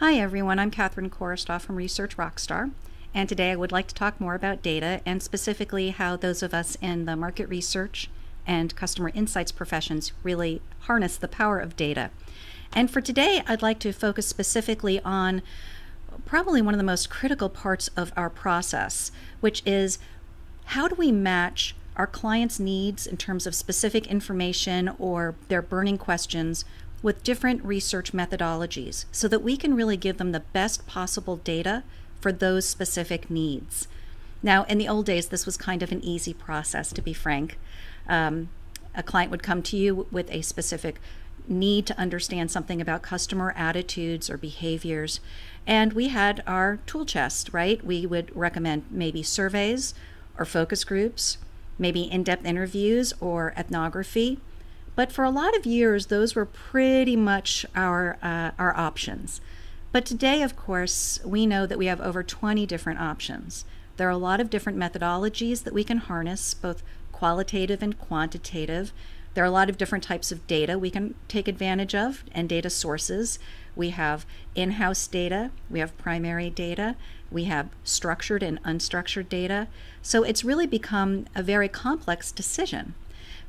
Hi everyone, I'm Catherine Korostoff from Research Rockstar, and today I would like to talk more about data and specifically how those of us in the market research and customer insights professions really harness the power of data. And for today, I'd like to focus specifically on probably one of the most critical parts of our process, which is how do we match our clients' needs in terms of specific information or their burning questions with different research methodologies so that we can really give them the best possible data for those specific needs. Now, in the old days, this was kind of an easy process, to be frank. A client would come to you with a specific need to understand something about customer attitudes or behaviors, and we had our tool chest, right? We would recommend maybe surveys or focus groups, maybe in-depth interviews or ethnography. But for a lot of years, those were pretty much our options. But today, of course, we know that we have over 20 different options. There are a lot of different methodologies that we can harness, both qualitative and quantitative. There are a lot of different types of data we can take advantage of and data sources. We have in-house data, we have primary data, we have structured and unstructured data. So it's really become a very complex decision.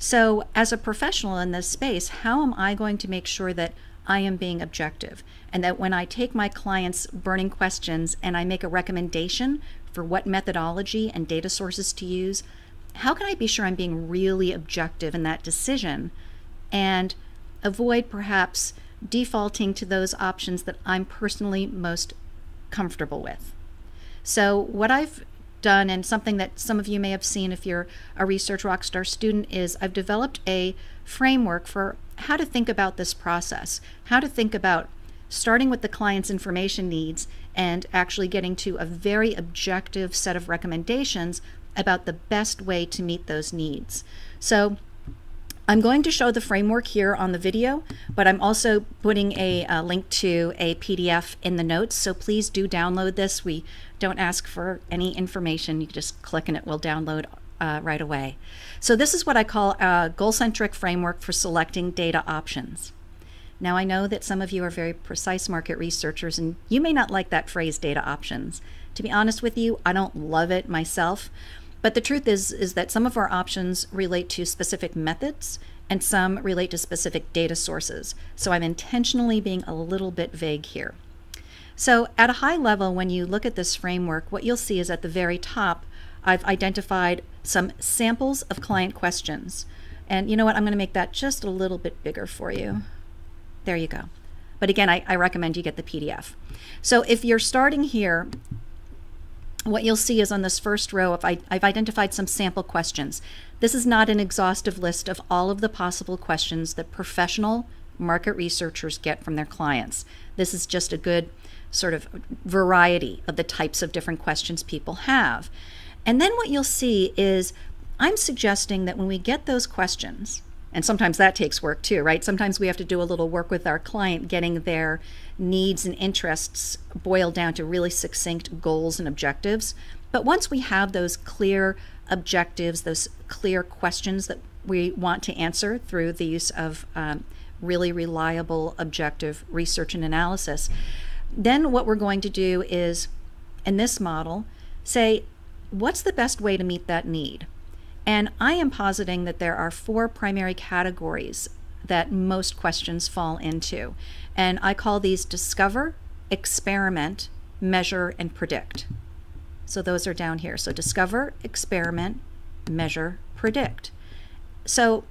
So as a professional in this space, how am I going to make sure that I am being objective and that when I take my clients' burning questions and I make a recommendation for what methodology and data sources to use, how can I be sure I'm being really objective in that decision and avoid perhaps defaulting to those options that I'm personally most comfortable with? So what I've done, and something that some of you may have seen if you're a Research Rockstar student, is I've developed a framework for how to think about this process, how to think about starting with the client's information needs and actually getting to a very objective set of recommendations about the best way to meet those needs. So I'm going to show the framework here on the video, but I'm also putting a link to a PDF in the notes, so please do download this. We don't ask for any information. You can just click and it will download right away. So this is what I call a goal-centric framework for selecting data options. Now, I know that some of you are very precise market researchers, and you may not like that phrase, data options. To be honest with you, I don't love it myself. But the truth is that some of our options relate to specific methods and some relate to specific data sources. So I'm intentionally being a little bit vague here. So at a high level, when you look at this framework, what you'll see is at the very top, I've identified some samples of client questions. And you know what? I'm going to make that just a little bit bigger for you. There you go. But again, I recommend you get the PDF. So if you're starting here, what you'll see is on this first row, I've identified some sample questions. This is not an exhaustive list of all of the possible questions that professional market researchers get from their clients. This is just a good sort of variety of the types of different questions people have. And then what you'll see is I'm suggesting that when we get those questions, and sometimes that takes work too, right? Sometimes we have to do a little work with our client getting their needs and interests boiled down to really succinct goals and objectives. But once we have those clear objectives, those clear questions that we want to answer through the use of really reliable, objective research and analysis, then what we're going to do is, in this model, say, what's the best way to meet that need? And I am positing that there are 4 primary categories that most questions fall into. And I call these discover, experiment, measure, and predict. So those are down here. So discover, experiment, measure, predict. So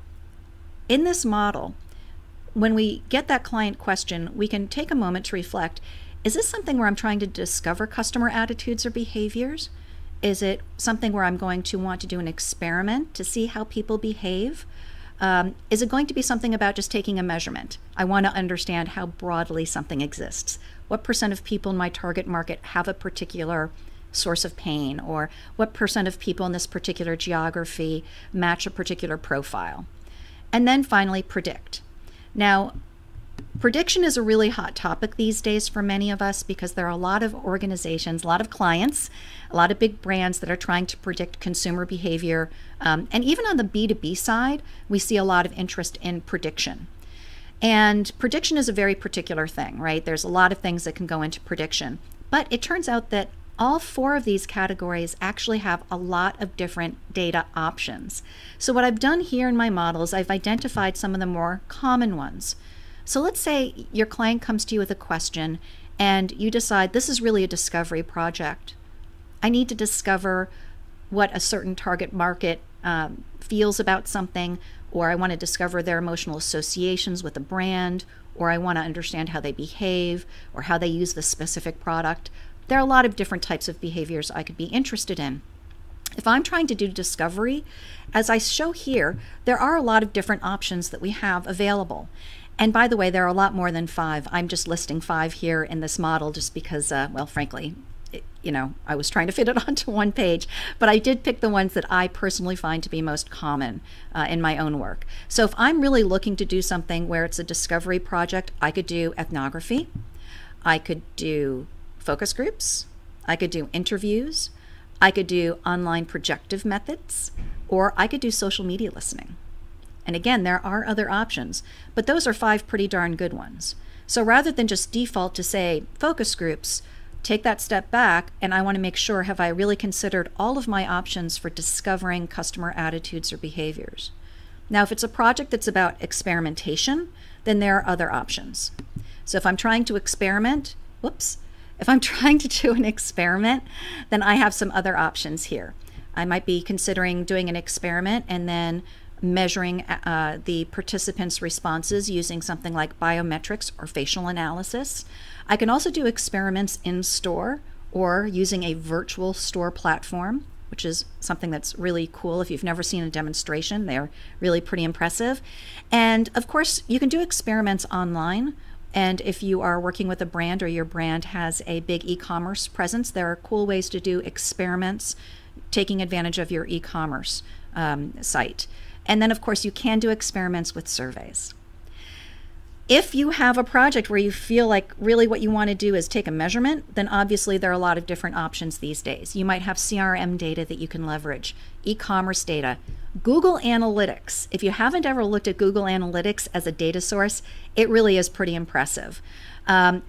in this model, when we get that client question, we can take a moment to reflect, is this something where I'm trying to discover customer attitudes or behaviors? Is it something where I'm going to want to do an experiment to see how people behave? Is it going to be something about just taking a measurement? I want to understand how broadly something exists. What percent of people in my target market have a particular source of pain, or what percent of people in this particular geography match a particular profile? And then finally, predict. Now, prediction is a really hot topic these days for many of us because there are a lot of organizations, a lot of clients, a lot of big brands that are trying to predict consumer behavior. And even on the B2B side, we see a lot of interest in prediction. And prediction is a very particular thing, right? There's a lot of things that can go into prediction. But it turns out that all four of these categories actually have a lot of different data options. So what I've done here in my model is I've identified some of the more common ones. So let's say your client comes to you with a question and you decide this is really a discovery project. I need to discover what a certain target market feels about something, or I want to discover their emotional associations with a brand, or I want to understand how they behave or how they use the specific product. There are a lot of different types of behaviors I could be interested in. If I'm trying to do discovery, as I show here, there are a lot of different options that we have available. And by the way, there are a lot more than 5. I'm just listing 5 here in this model just because, well, frankly, I was trying to fit it onto one page, but I did pick the ones that I personally find to be most common in my own work. So if I'm really looking to do something where it's a discovery project, I could do ethnography, I could do focus groups, I could do interviews, I could do online projective methods, or I could do social media listening. And again, there are other options, but those are 5 pretty darn good ones. So rather than just default to say focus groups, take that step back, and I want to make sure, have I really considered all of my options for discovering customer attitudes or behaviors? Now, if it's a project that's about experimentation, then there are other options. So if I'm trying to experiment, if I'm trying to do an experiment, then I have some other options here. I might be considering doing an experiment and then measuring the participants' responses using something like biometrics or facial analysis. I can also do experiments in store or using a virtual store platform, which is something that's really cool. If you've never seen a demonstration, they're really pretty impressive. And of course, you can do experiments online. And if you are working with a brand or your brand has a big e-commerce presence, there are cool ways to do experiments taking advantage of your e-commerce site. And then, of course, you can do experiments with surveys. If you have a project where you feel like really what you want to do is take a measurement, then obviously there are a lot of different options these days. You might have CRM data that you can leverage, e-commerce data, Google Analytics. If you haven't ever looked at Google Analytics as a data source, it really is pretty impressive.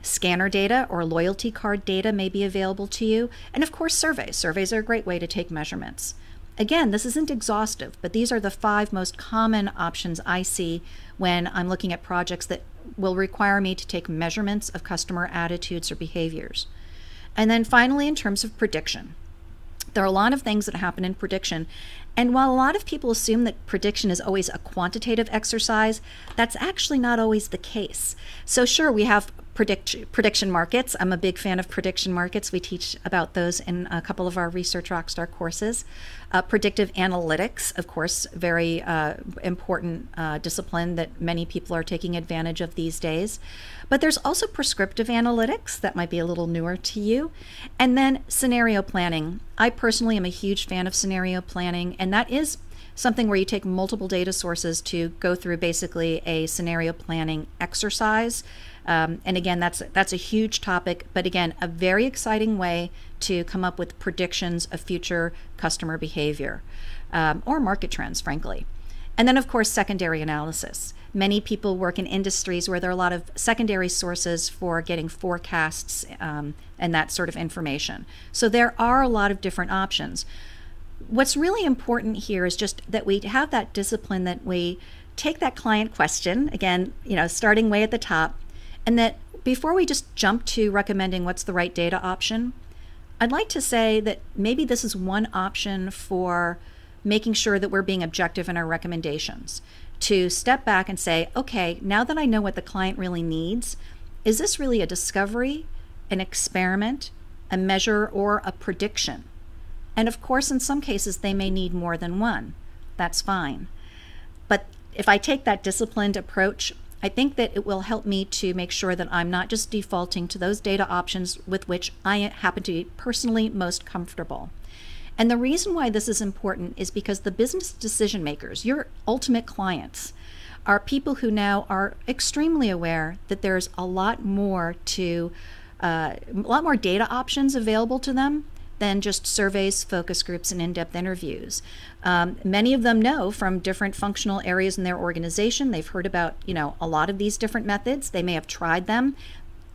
Scanner data or loyalty card data may be available to you. And of course, surveys. Surveys are a great way to take measurements. Again, this isn't exhaustive, but these are the 5 most common options I see when I'm looking at projects that will require me to take measurements of customer attitudes or behaviors. And then finally, in terms of prediction, there are a lot of things that happen in prediction. And while a lot of people assume that prediction is always a quantitative exercise, that's actually not always the case. So sure, we have prediction markets. I'm a big fan of prediction markets. We teach about those in a couple of our Research Rockstar courses. Predictive analytics, of course, very important discipline that many people are taking advantage of these days. But there's also prescriptive analytics that might be a little newer to you. And then scenario planning. I personally am a huge fan of scenario planning, and that is something where you take multiple data sources to go through basically a scenario planning exercise. And again, that's a huge topic, but again, a very exciting way to come up with predictions of future customer behavior or market trends, frankly. And then, of course, secondary analysis. Many people work in industries where there are a lot of secondary sources for getting forecasts and that sort of information. So there are a lot of different options. What's really important here is just that we have that discipline, that we take that client question, again, starting way at the top, and that before we just jump to recommending what's the right data option, I'd like to say that maybe this is one option for making sure that we're being objective in our recommendations. To step back and say, okay, now that I know what the client really needs, is this really a discovery, an experiment, a measure, or a prediction? And of course, in some cases, they may need more than one. That's fine. But if I take that disciplined approach, I think that it will help me to make sure that I'm not just defaulting to those data options with which I happen to be personally most comfortable. And the reason why this is important is because the business decision makers, your ultimate clients, are people who now are extremely aware that there's a lot more data options available to them than just surveys, focus groups, and in-depth interviews. Many of them know from different functional areas in their organization. They've heard about, a lot of these different methods. They may have tried them.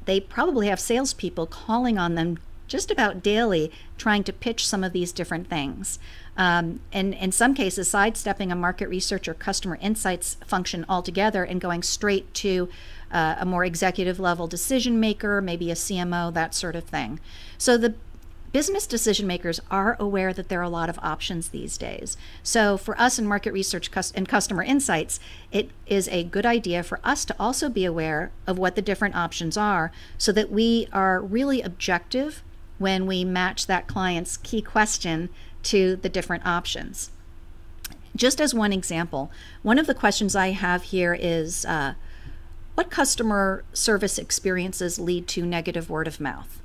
They probably have salespeople calling on them just about daily, trying to pitch some of these different things. And in some cases, sidestepping a market research or customer insights function altogether and going straight to a more executive level decision maker, maybe a CMO, that sort of thing. So the business decision makers are aware that there are a lot of options these days. So for us in market research and customer insights, it is a good idea for us to also be aware of what the different options are so that we are really objective when we match that client's key question to the different options. Just as one example, one of the questions I have here is, what customer service experiences lead to negative word of mouth?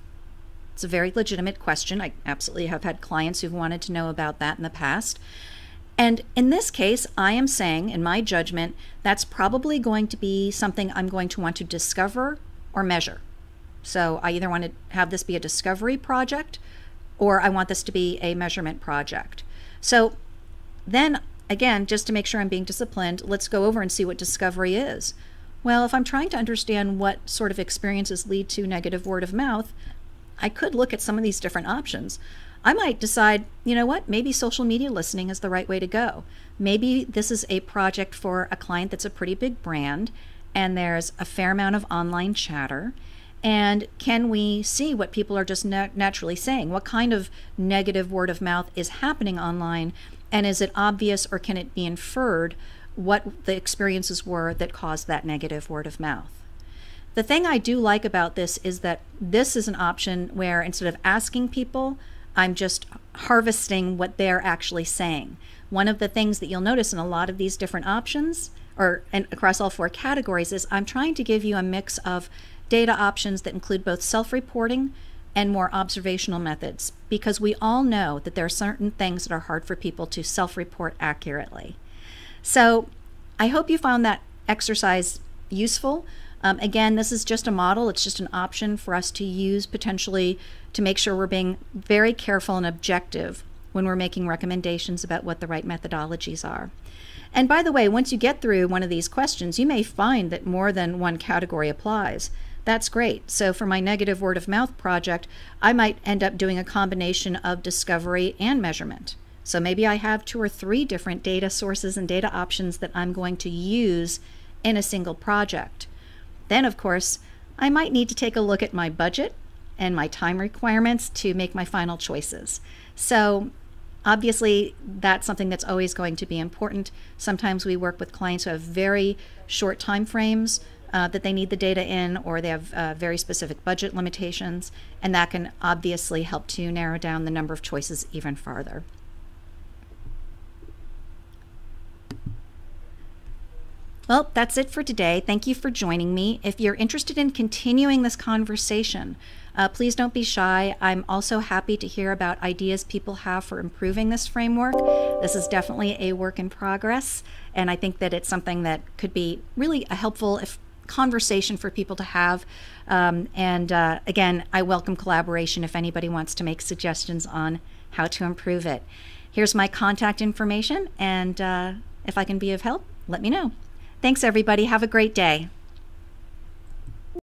It's a very legitimate question. I absolutely have had clients who've wanted to know about that in the past. And in this case, I am saying, in my judgment, that's probably going to be something I'm going to want to discover or measure. So I either want to have this be a discovery project or I want this to be a measurement project. So then, again, just to make sure I'm being disciplined, let's go over and see what discovery is. Well, if I'm trying to understand what sort of experiences lead to negative word of mouth, I could look at some of these different options. I might decide, maybe social media listening is the right way to go. Maybe this is a project for a client that's a pretty big brand and there's a fair amount of online chatter. And can we see what people are just naturally saying? What kind of negative word of mouth is happening online? And is it obvious or can it be inferred what the experiences were that caused that negative word of mouth? The thing I do like about this is that this is an option where instead of asking people, I'm just harvesting what they're actually saying. One of the things that you'll notice in a lot of these different options and across all 4 categories is I'm trying to give you a mix of data options that include both self-reporting and more observational methods, because we all know that there are certain things that are hard for people to self-report accurately. So I hope you found that exercise useful. Again, this is just a model. It's just an option for us to use potentially to make sure we're being very careful and objective when we're making recommendations about what the right methodologies are. And by the way, once you get through one of these questions, you may find that more than one category applies. That's great. So for my negative word of mouth project, I might end up doing a combination of discovery and measurement. So maybe I have 2 or 3 different data sources and data options that I'm going to use in a single project. Then, of course, I might need to take a look at my budget and my time requirements to make my final choices. So obviously, that's something that's always going to be important. Sometimes we work with clients who have very short time frames that they need the data in, or they have very specific budget limitations, and that can obviously help to narrow down the number of choices even farther. Well, that's it for today. Thank you for joining me. If you're interested in continuing this conversation, please don't be shy. I'm also happy to hear about ideas people have for improving this framework. This is definitely a work in progress, and I think that it's something that could be really a helpful conversation for people to have. Again, I welcome collaboration if anybody wants to make suggestions on how to improve it. Here's my contact information, and if I can be of help, let me know. Thanks, everybody. Have a great day.